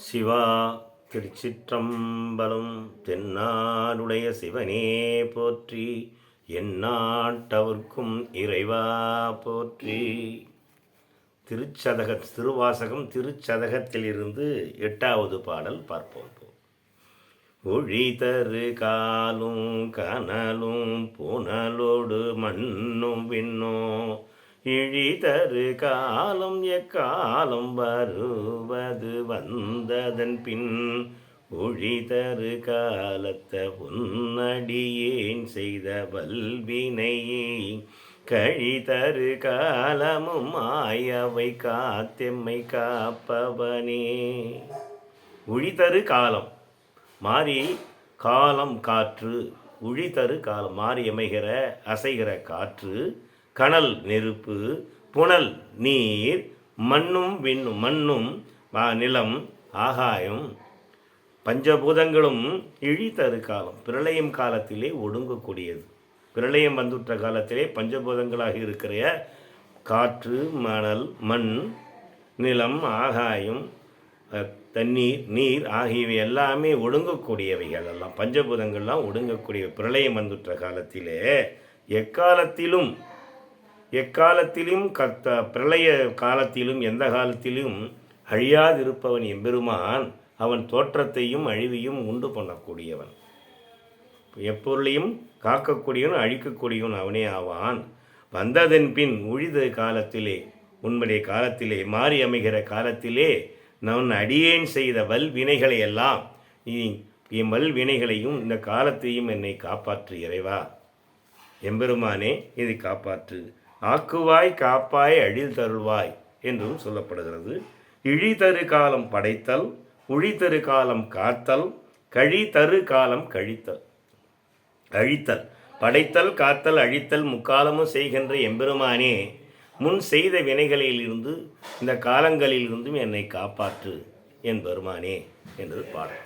சிவா திருச்சிற்றம்பலம். தென்னாடுடைய சிவனே போற்றி, எந்நாட்டவர்க்கும் இறைவா போற்றி. திருவாசகம் திருச்சதகத்திலிருந்து 8வது பாடல் பார்ப்போம். ஒழி தரு காலும் கனலும் புனலோடு மண்ணும் விண்ணும், இழிதரு காலம் எக்காலம் வருவது வந்ததன் பின், ஒழிதரு காலத்த உன்னடியேன் செய்த வல்வினையை, கழிதரு காலமும் ஆயவை காத்தெம்மை காப்பவனே. ஒழிதரு காலம் மாறி காலம் காற்று, உழிதரு காலம் மாறி அமைகிற அசைகிற காற்று, கனல் நெருப்பு, புனல் நீர், மண்ணும் விண்ணும் மண்ணும் நிலம் ஆகாயம் பஞ்சபூதங்களும் இழிதரு காலம் பிரளயம் காலத்திலே ஒடுங்கக்கூடியது. பிரளயம் வந்துற்ற காலத்திலே பஞ்சபூதங்களாக இருக்கிற காற்று, மணல், மண், நிலம், ஆகாயம், தண்ணீர், நீர் ஆகியவை எல்லாமே ஒடுங்கக்கூடியவைகள். எல்லாம் பஞ்சபூதங்கள்லாம் ஒடுங்கக்கூடிய பிரளயம் வந்துற்ற காலத்திலே எக்காலத்திலும் பிரளய காலத்திலும் எந்த காலத்திலும் அழியாதிருப்பவன் எம்பெருமான். அவன் தோற்றத்தையும் அழிவையும் உண்டு பண்ணக்கூடியவன், எப்பொருளையும் காக்கக்கூடியவன் அழிக்கக்கூடியவன் அவனே ஆவான். வந்ததன் பின் உழித காலத்திலே, உன்னுடைய காலத்திலே, மாறி அமைகிற காலத்திலே நான் அடியேன் செய்த வல்வினைகளை எல்லாம், என் வல்வினைகளையும் இந்த காலத்தையும் என்னை காப்பாற்று இறைவா. எம்பெருமானே இதை காப்பாற்று. ஆக்குவாய் காப்பாய் அழில் தருள்வாய் என்றும் சொல்லப்படுகிறது. இழிதரு காலம் படைத்தல், உழிதரு காலம் காத்தல், கழிதரு காலம் கழித்தல் அழித்தல். படைத்தல், காத்தல், அழித்தல் முக்காலமும் செய்கின்ற எம்பெருமானே, முன் செய்த வினைகளிலிருந்து இந்த காலங்களிலிருந்தும் என்னை காப்பாற்று என் பெருமானே என்று பாடல்.